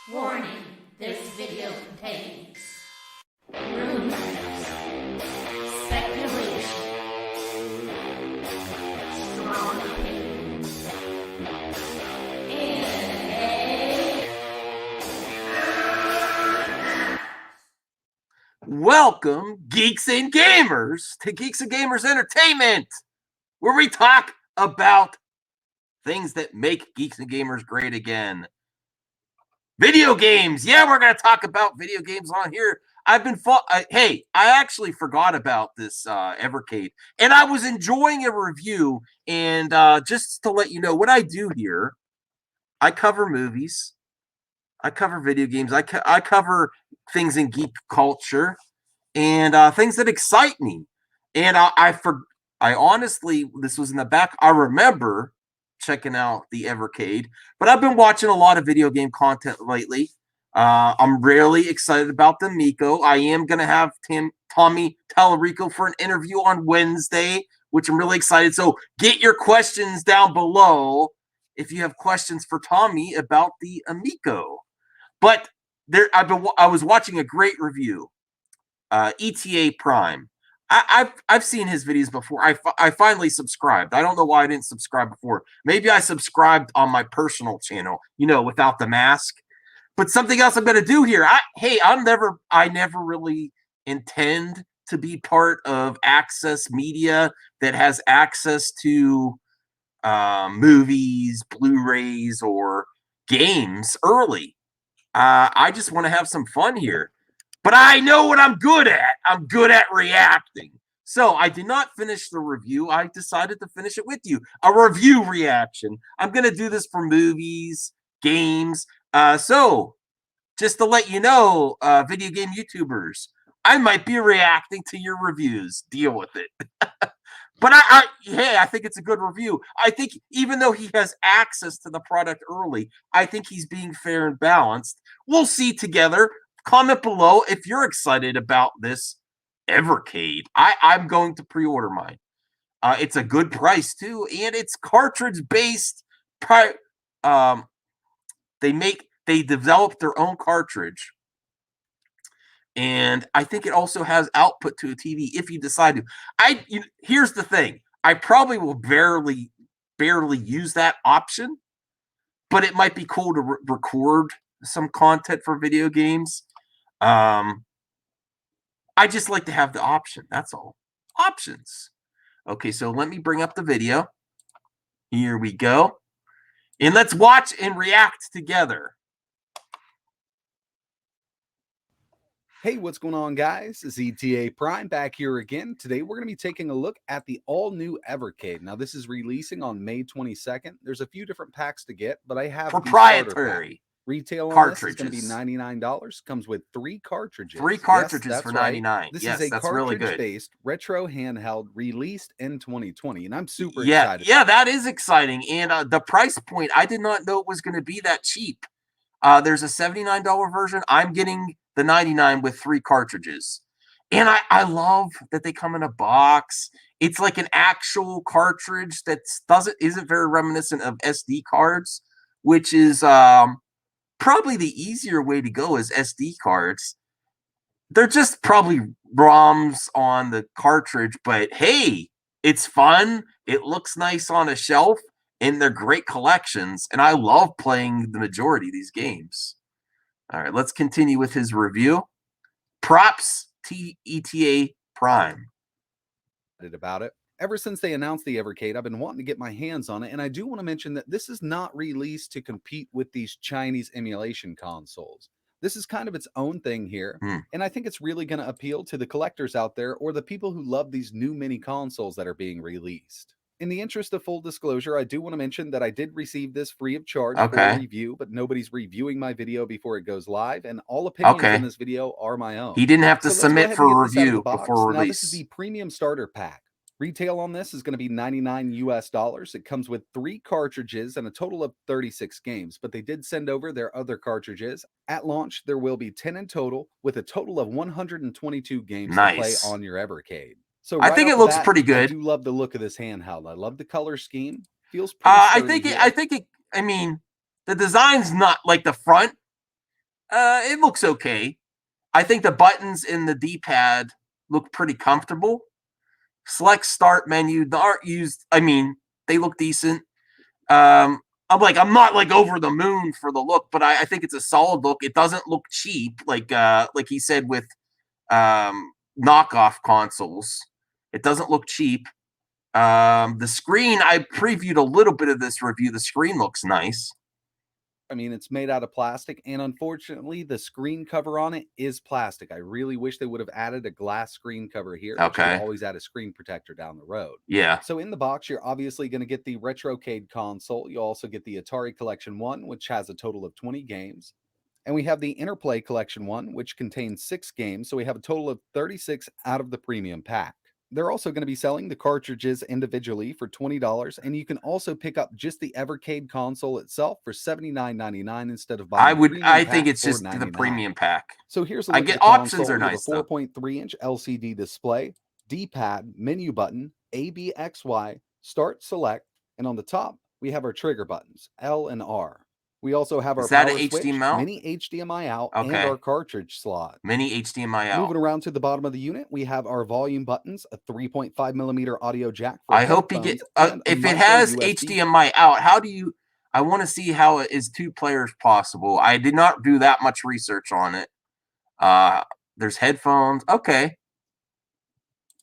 Warning, this video contains rumors, speculation, strong opinions, Welcome, Geeks and Gamers, to Geeks and Gamers Entertainment, where we talk about things that make Geeks and Gamers great again. Video games. Yeah, we're going to talk about video games on here. Hey, I actually forgot about this Evercade, and I was enjoying a review. And just to let you know what I do here, I cover movies, I cover video games, I cover things in geek culture, and things that excite me. And I honestly, this was in the back. I remember checking out the Evercade, but I've been watching a lot of video game content lately. I'm really excited about the Miko. I am gonna have Tommy Tallarico for an interview on Wednesday, which I'm really excited. So get your questions down below if you have questions for Tommy about the Amico. But I was watching a great review. ETA Prime. I've seen his videos before. I finally subscribed. I don't know why I didn't subscribe before. Maybe I subscribed on my personal channel, without the mask. But something else I'm going to do here. I never really intend to be part of Access Media that has access to movies, Blu-rays, or games early. I just want to have some fun here. But I know what I'm good at. I'm good at reacting. So I did not finish the review. I decided to finish it with you. A review reaction. I'm going to do this for movies, games. So just to let you know, video game YouTubers, I might be reacting to your reviews. Deal with it. But I think it's a good review. I think even though he has access to the product early, I think he's being fair and balanced. We'll see together. Comment below if you're excited about this Evercade. I'm going to pre-order mine. It's a good price too, and it's cartridge based. They developed their own cartridge, and I think it also has output to a TV if you decide to. Here's the thing: I probably will barely use that option, but it might be cool to record some content for video games. I just like to have the option. That's all. Options. Okay, so let me bring up the video. Here we go. And let's watch and react together. Hey, what's going on, guys? It's ETA Prime back here again. Today, we're going to be taking a look at the all-new Evercade. Now, this is releasing on May 22nd. There's a few different packs to get, but I have proprietary. Retail on this is going to be $99. Comes with 3 cartridges. 3 cartridges for $99. Right. This is a cartridge-based retro handheld released in 2020, and I'm super excited. Yeah, that is exciting. And the price point, I did not know it was going to be that cheap. There's a $79 version. I'm getting the 99 with 3 cartridges. And I love that they come in a box. It's like an actual cartridge that isn't very reminiscent of SD cards, which is probably the easier way to go is SD cards. They're just probably ROMs on the cartridge, but hey, it's fun. It looks nice on a shelf, and they're great collections. And I love playing the majority of these games. All right, let's continue with his review. Props to ETA Prime. About it. Ever since they announced the Evercade, I've been wanting to get my hands on it, and I do want to mention that this is not released to compete with these Chinese emulation consoles. This is kind of its own thing here, and I think it's really going to appeal to the collectors out there or the people who love these new mini consoles that are being released. In the interest of full disclosure, I do want to mention that I did receive this free of charge for a review, but nobody's reviewing my video before it goes live, and all opinions in this video are my own. He didn't have to submit for a review before release. Now, this is the premium starter pack. Retail on this is going to be $99 US. It comes with 3 cartridges and a total of 36 games, but they did send over their other cartridges. At launch, there will be 10 in total, with a total of 122 games to play on your Evercade. So I think it looks pretty good. I do love the look of this handheld. I love the color scheme. Feels pretty I mean, the design's not like the front. It looks okay. I think the buttons in the D-pad look pretty comfortable. Select start menu, they aren't used. I mean, they look decent. I'm not like over the moon for the look, but I think it's a solid look. It doesn't look cheap, like he said with knockoff consoles. It doesn't look cheap. The screen, I previewed a little bit of this review. The screen looks nice. I mean, it's made out of plastic, and unfortunately, the screen cover on it is plastic. I really wish they would have added a glass screen cover here. But you Okay. always add a screen protector down the road. Yeah. So in the box, you're obviously going to get the Retrocade console. You also get the Atari Collection 1, which has a total of 20 games. And we have the Interplay Collection 1, which contains 6 games. So we have a total of 36 out of the premium pack. They're also going to be selling the cartridges individually for $20, and you can also pick up just the Evercade console itself for $79.99 instead of buying. I think it's just the premium pack. So here's a look at the options console. are nice. We have a 4.3-inch LCD display, D-pad, menu button, A, B, X, Y, start, select, and on the top we have our trigger buttons, L and R. We also have our power switch, mini HDMI out, and our cartridge slot. Mini HDMI out. Moving around to the bottom of the unit, we have our volume buttons, a 3.5mm audio jack for I hope you get if it has HDMI out. How do you? I want to see how it is 2 players possible. I did not do that much research on it. There's headphones. Okay.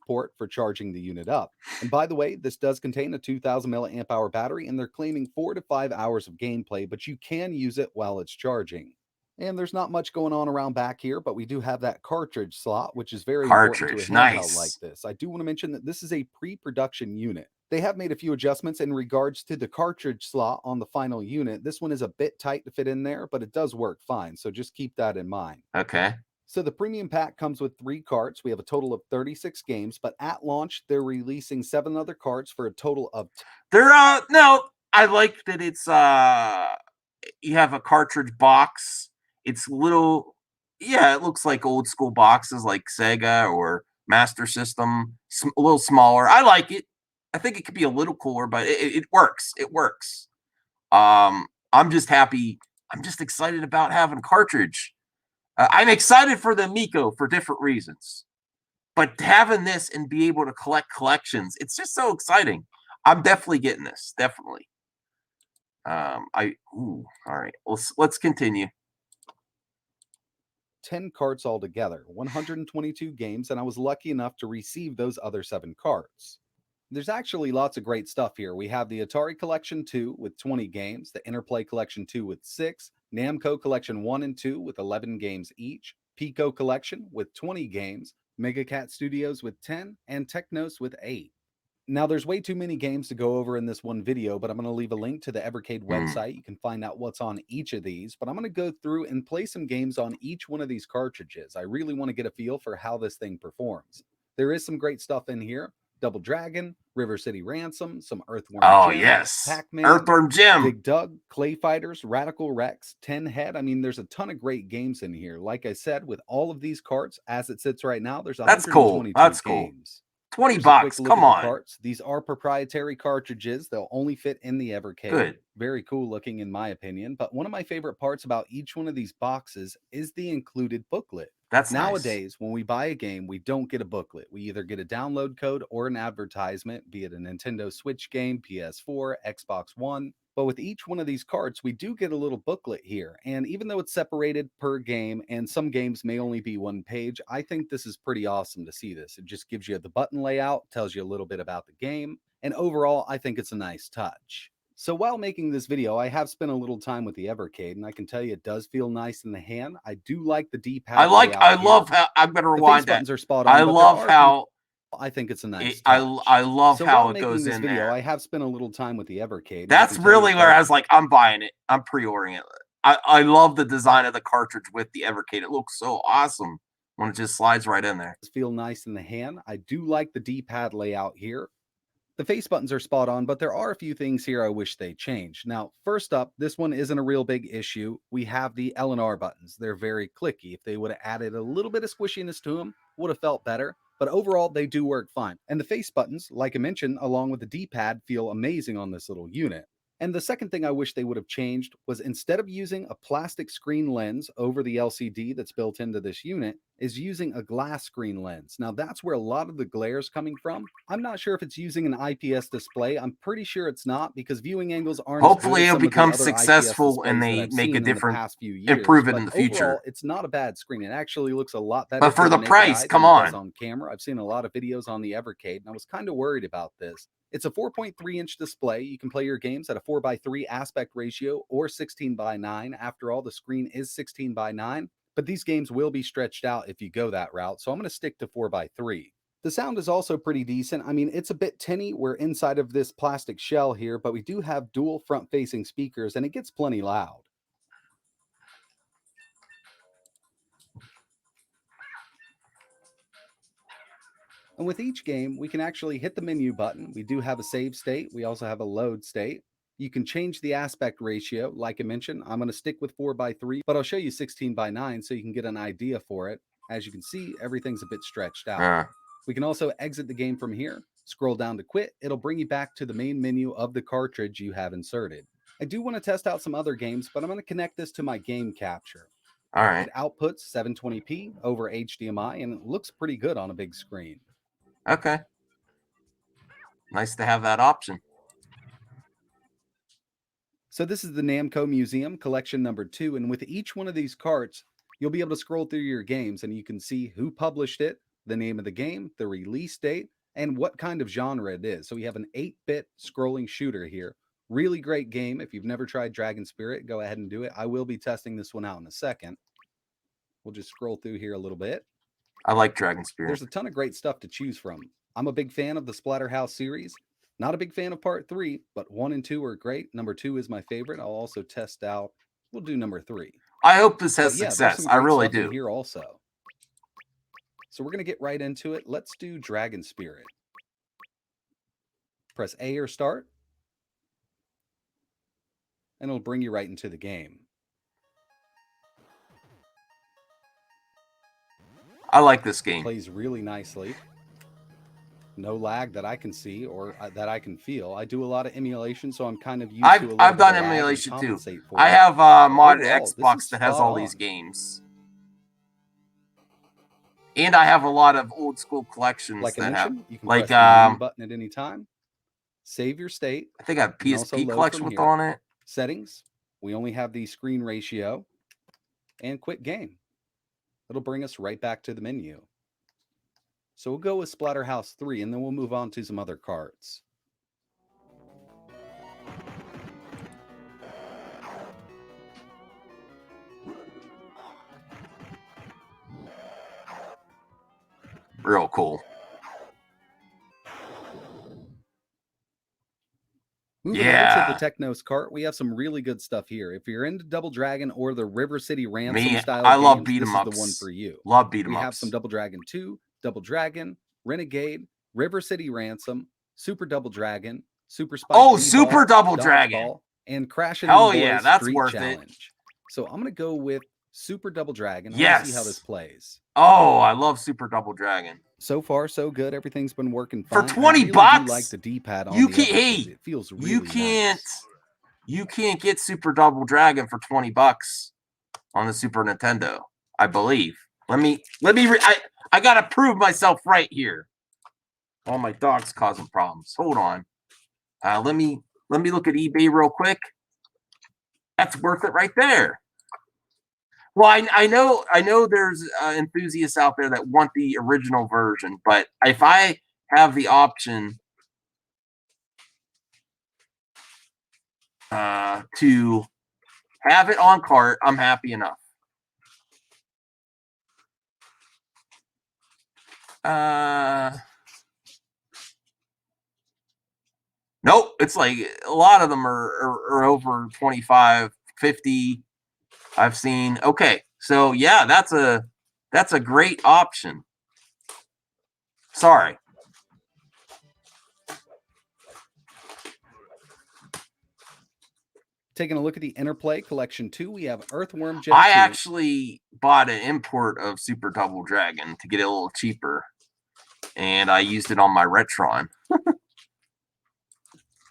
Port for charging the unit up. And by the way, this does contain a 2000 milliamp hour battery, and they're claiming 4 to 5 hours of gameplay, but you can use it while it's charging. And there's not much going on around back here, but we do have that cartridge slot, which is very important to a handheld like this. I do want to mention that this is a pre-production unit. They have made a few adjustments in regards to the cartridge slot on the final unit. This one is a bit tight to fit in there, but it does work fine, so just keep that in mind. Okay. So the premium pack comes with 3 carts. We have a total of 36 games, but at launch, they're releasing 7 other carts for a total of... No, I like that it's, you have a cartridge box. It's little, yeah, it looks like old school boxes like Sega or Master System, a little smaller. I like it. I think it could be a little cooler, but it works. It works. I'm just happy. I'm just excited about having cartridge. I'm excited for the Miko for different reasons, but having this and be able to collect collections, it's just so exciting. I'm definitely getting this. Definitely. All right. Let's continue. 10 carts altogether, 122 games, and I was lucky enough to receive those other 7 carts. There's actually lots of great stuff here. We have the Atari Collection 2 with 20 games, the Interplay Collection 2 with 6, Namco Collection 1 and 2 with 11 games each, Pico Collection with 20 games, Megacat Studios with 10, and Technos with 8. Now, there's way too many games to go over in this one video, but I'm going to leave a link to the Evercade website. You can find out what's on each of these, but I'm going to go through and play some games on each one of these cartridges. I really want to get a feel for how this thing performs. There is some great stuff in here. Double Dragon, River City Ransom, some Earthworm Jim, Pac-Man, Earthworm Jim, Big Doug, Clay Fighters, Radical Rex, 10 Head. I mean, there's a ton of great games in here. Like I said, with all of these carts, as it sits right now, there's 122 That's games. Cool. $20. Come on. Carts. These are proprietary cartridges. They'll only fit in the Evercade. Good. Very cool looking in my opinion. But one of my favorite parts about each one of these boxes is the included booklet. That's nowadays, nice. When we buy a game, we don't get a booklet. We either get a download code or an advertisement, be it a Nintendo Switch game, PS4, Xbox One. But with each one of these carts, we do get a little booklet here. And even though it's separated per game, and some games may only be 1 page, I think this is pretty awesome to see this. It just gives you the button layout, tells you a little bit about the game, and overall, I think it's a nice touch. So while making this video, I have spent a little time with the Evercade, and I can tell you it does feel nice in the hand. I do like the D-pad. I love how, I'm going to rewind that. Buttons are spot on, I love how... I think it's a nice touch. I love how it goes in there. I have spent a little time with the Evercade. That's really where I was like, I'm buying it. I'm pre-ordering it. I love the design of the cartridge with the Evercade. It looks so awesome when it just slides right in there. Feel nice in the hand. I do like the D-pad layout here. The face buttons are spot on, but there are a few things here I wish they changed. Now, first up, this one isn't a real big issue. We have the L and R buttons. They're very clicky. If they would have added a little bit of squishiness to them, would have felt better. But overall, they do work fine. And the face buttons, like I mentioned, along with the D-pad, feel amazing on this little unit. And the second thing I wish they would have changed was instead of using a plastic screen lens over the LCD that's built into this unit, is using a glass screen lens. Now that's where a lot of the glare is coming from. I'm not sure if it's using an IPS display. I'm pretty sure it's not, because viewing angles aren't Hopefully as it'll good as some become of the other IPS successful and displays that they I've make a seen in the different, past few years. improve it But in the future. overall, it's not a bad screen. It actually looks a lot better But for to the naked price, eye come than it does on. on camera. I've seen a lot of videos on the Evercade, and I was kind of worried about this. It's a 4.3-inch display. You can play your games at a 4:3 aspect ratio or 16:9. After all, the screen is 16:9, but these games will be stretched out if you go that route, so I'm going to stick to 4:3. The sound is also pretty decent. I mean, it's a bit tinny. We're inside of this plastic shell here, but we do have dual front-facing speakers, and it gets plenty loud. And with each game, we can actually hit the menu button. We do have a save state. We also have a load state. You can change the aspect ratio. Like I mentioned, I'm going to stick with 4:3, but I'll show you 16:9 so you can get an idea for it. As you can see, everything's a bit stretched out. We can also exit the game from here. Scroll down to quit. It'll bring you back to the main menu of the cartridge you have inserted. I do want to test out some other games, but I'm going to connect this to my game capture. All right. It outputs 720p over HDMI, and it looks pretty good on a big screen. Okay. Nice to have that option. So this is the Namco Museum collection number 2, and with each one of these carts, you'll be able to scroll through your games and you can see who published it, the name of the game, the release date, and what kind of genre it is. So we have an 8-bit scrolling shooter here. Really great game. If you've never tried Dragon Spirit, go ahead and do it. I will be testing this one out in a second. We'll just scroll through here a little bit. I like Dragon Spirit. There's a ton of great stuff to choose from. I'm a big fan of the Splatterhouse series. Not a big fan of part 3, but 1 and 2 are great. Number 2 is my favorite. I'll also test out. We'll do number 3. I hope this has yeah, success. I really do. Here also. So we're going to get right into it. Let's do Dragon Spirit. Press A or start. And it'll bring you right into the game. I like this game. Plays really nicely. No lag that I can see or that I can feel. I do a lot of emulation, so I'm kind of used to a little I've bit of done lag emulation and too. compensate for I it. have a modded Overall, this Xbox is that has spot all these on. games. And I have a lot of old school collections Like I that mentioned, have, you can like, press the menu button at any time. Save your state. I think I have You can also PSP load collection from with here. on it. Settings. We only have the screen ratio. And quit game. It'll bring us right back to the menu. So we'll go with Splatterhouse 3, and then we'll move on to some other carts. Real cool. Moving over to the Technos cart, we have some really good stuff here. If you're into Double Dragon or the River City Ransom style I games, love beat 'em this ups. is the one for you. Love beat 'em ups. We have some Double Dragon 2, Double Dragon, Renegade, River City Ransom, Super Double Dragon, Super Spike. Oh, Super Double Dragon. Dodgeball, and Crash and Hell Boys yeah, that's Street worth it. Challenge. So I'm going to go with Super Double Dragon. I Yes. want to see how this plays. Oh, I love Super Double Dragon. So far, so good. Everything's been working fine. For 20 I really bucks, do like the D-pad on you the can't. Evercade. Hey, it feels really nice. You can't get Super Double Dragon for 20 bucks on the Super Nintendo, I believe. I gotta prove myself right here. Oh, my dog's causing problems. Hold on. Let me look at eBay real quick. That's worth it right there. Well, I know there's enthusiasts out there that want the original version, but if I have the option to have it on cart, I'm happy enough. Nope, it's like a lot of them are over 25, 50. I've seen. Okay, so yeah, that's a great option. Sorry. Taking a look at the Interplay Collection 2, we have Earthworm Jim 2. I actually bought an import of Super Double Dragon to get it a little cheaper, and I used it on my Retron.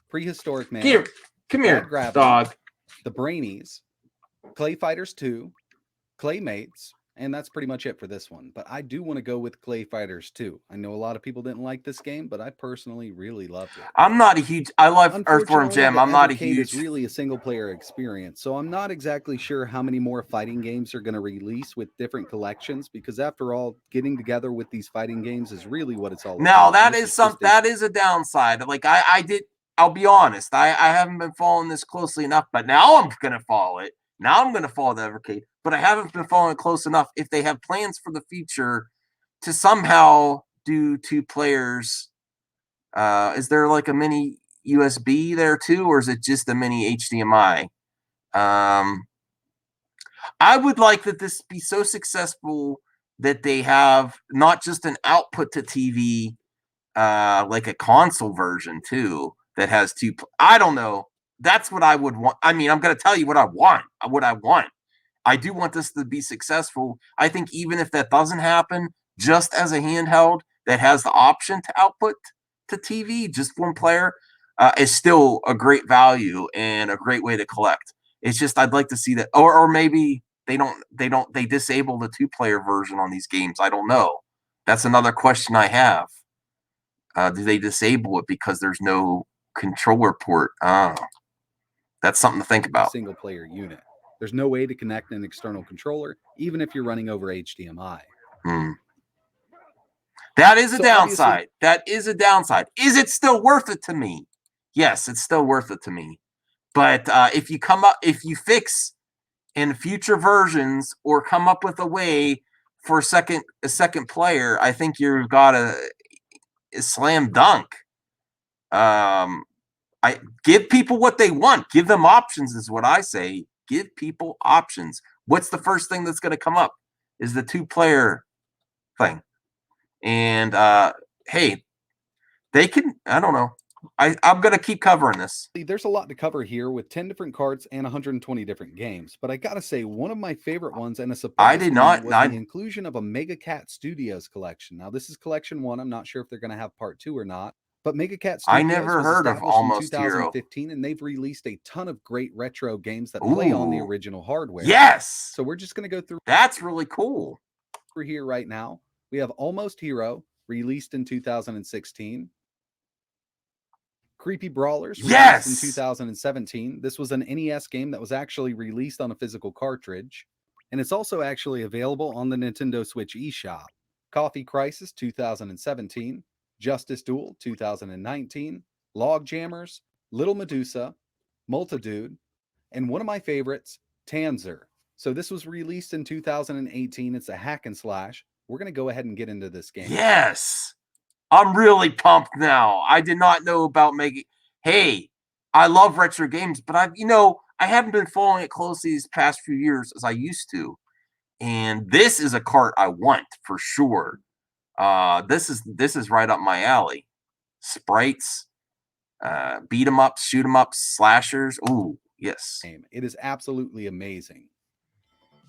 Prehistoric Man. Here, Come Bad here, Gravity, dog. the Brainies, Clay Fighters 2, Claymates, and that's pretty much it for this one. But I do want to go with Clay Fighters 2. I know a lot of people didn't like this game, but I personally really loved it. I'm not a huge. I love Earthworm Jim. the I'm not a Evercade huge. is really a single player experience, so I'm not exactly sure how many more fighting games are going to release with different collections. Because after all, getting together with these fighting games is really what it's all Now about. that This is some. just That is a downside. Like I did. I'll be honest. I haven't been following this closely enough, but now I'm gonna follow it. Now I'm gonna follow the Evercade, but I haven't been following it close enough. If they have plans for the future to somehow do 2 players, is there like a mini USB there too, or is it just a mini HDMI? I would like that this be so successful that they have not just an output to TV, like a console version too, that has 2. I don't know. That's what I would want. I mean, I'm going to tell you what I want. I do want this to be successful. I think even if that doesn't happen, just as a handheld that has the option to output to TV, just 1 player, is still a great value and a great way to collect. It's just I'd like to see that, or maybe they disable the 2-player version on these games. I don't know. That's another question I have. Do they disable it because there's no controller port? That's something to think about. single player unit. There's no way to connect an external controller, even if you're running over HDMI. That is a So downside. That is a downside. Is it still worth it to me? Yes, it's still worth it to me. But if you fix in future versions or come up with a way for a second player, I think you've got a slam dunk. I give people what they want. Give them options is what I say. Give people options. What's the first thing that's going to come up? Is the 2-player thing. And hey, they can. I don't know. I'm going to keep covering this. There's a lot to cover here with 10 different carts and 120 different games. But I got to say, one of my favorite ones, and a surprise was the inclusion of a Mega Cat Studios collection. Now, this is collection 1. I'm not sure if they're going to have part 2 or not. But Mega Cat Studios I never heard of Almost in 2015, Hero. and they've released a ton of great retro games that play on the original hardware. Yes. So we're just going to go through. That's really cool. We're here right now. We have Almost Hero, released in 2016. Creepy Brawlers, released in 2017. This was an NES game that was actually released on a physical cartridge, and it's also actually available on the Nintendo Switch eShop. Coffee Crisis 2017, Justice Duel 2019, Log Jammers, Little Medusa, Multitude, and one of my favorites, Tanzer. So this was released in 2018. It's a hack and slash. We're going to go ahead and get into this game. Yes. I'm really pumped now. I did not know about Hey, I love retro games, but I haven't been following it closely these past few years as I used to. And this is a cart I want for sure. This is right up my alley. Sprites, beat 'em ups, shoot 'em ups, slashers. Ooh, yes. It is absolutely amazing.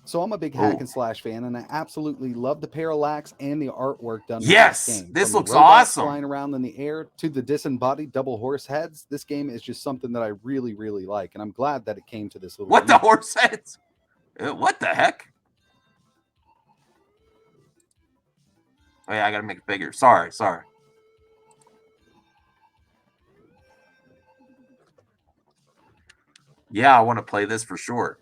So I'm a big hack and slash fan, and I absolutely love the parallax and the artwork done with this game. This From looks the robots awesome. Flying around in the air to the disembodied double horse heads. This game is just something that I really, really like, and I'm glad that it came to this little. What the horse heads? What the heck? Oh yeah, I gotta make it bigger. Sorry. Yeah, I want to play this for sure.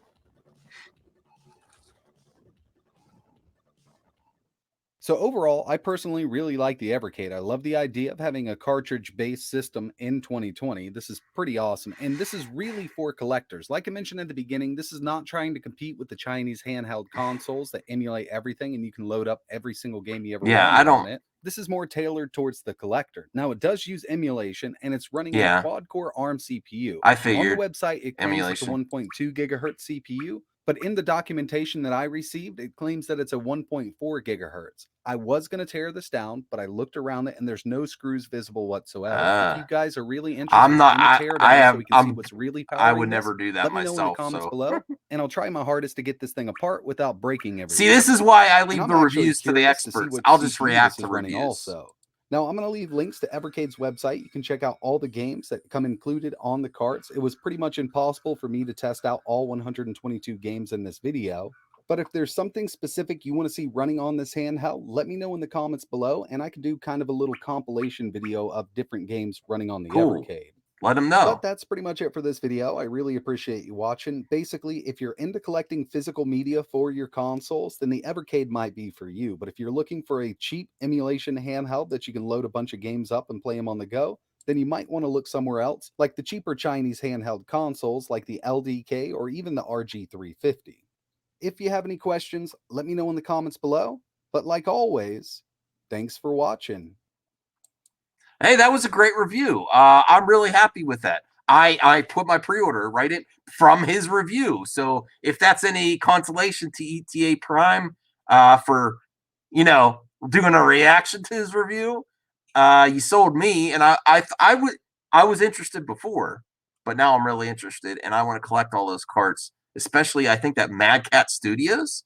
So overall, I personally really like the Evercade. I love the idea of having a cartridge-based system in 2020. This is pretty awesome, and this is really for collectors. Like I mentioned at the beginning, this is not trying to compete with the Chinese handheld consoles that emulate everything, and you can load up every single game you ever want on it. This is more tailored towards the collector. Now, it does use emulation, and it's running a quad-core ARM CPU. I figured. On the website, it claims it's a 1.2 gigahertz CPU, but in the documentation that I received, it claims that it's a 1.4 gigahertz. I was going to tear this down, but I looked around it and there's no screws visible whatsoever. If you guys are really interested, I'm not. I'm tear down so we can see what's really powering I would never do that Let me myself. know in the comments below, and I'll try my hardest to get this thing apart without breaking everything. See, this is why I leave the reviews to the experts. I'll just react to reviews. Also, Now, I'm going to leave links to Evercade's website. You can check out all the games that come included on the carts. It was pretty much impossible for me to test out all 122 games in this video. But if there's something specific you want to see running on this handheld, let me know in the comments below, and I can do kind of a little compilation video of different games running on the Cool. Evercade. Let them know. But that's pretty much it for this video. I really appreciate you watching. Basically, if you're into collecting physical media for your consoles, then the Evercade might be for you. But if you're looking for a cheap emulation handheld that you can load a bunch of games up and play them on the go, then you might want to look somewhere else, like the cheaper Chinese handheld consoles like the LDK or even the RG350. If you have any questions, let me know in the comments below. But like always, thanks for watching. Hey, that was a great review. I'm really happy with that. I put my pre-order right in from his review. So if that's any consolation to ETA Prime for, you know, doing a reaction to his review, you sold me, and I was interested before, but now I'm really interested, and I want to collect all those carts. Especially, I think that Mad Cat Studios,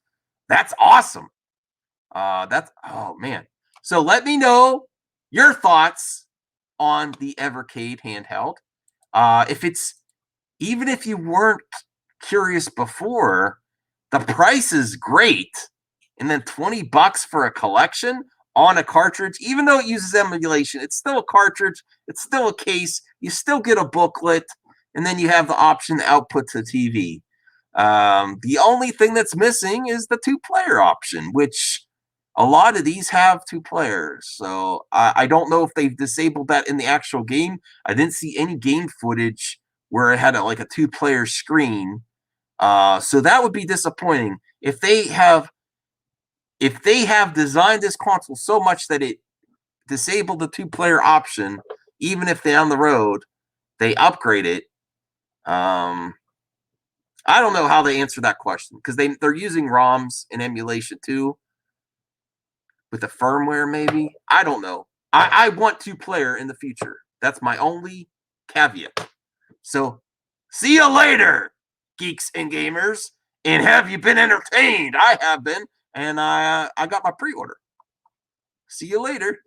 that's awesome. Oh man. So let me know your thoughts on the Evercade handheld. If it's, even if you weren't curious before, the price is great. And then $20 for a collection on a cartridge, even though it uses emulation, it's still a cartridge, it's still a case, you still get a booklet, and then you have the option to output to TV. The only thing that's missing is the 2-player option, which a lot of these have 2 players. So I don't know if they've disabled that in the actual game. I didn't see any game footage where it had like a 2-player screen. So that would be disappointing. If they have designed this console so much that it disabled the 2-player option, even if down the road they upgrade it, I don't know how they answer that question, because they're using ROMs and emulation too. With the firmware, maybe? I don't know. I want 2-player in the future. That's my only caveat. So, see you later, geeks and gamers. And have you been entertained? I have been, and I got my pre-order. See you later.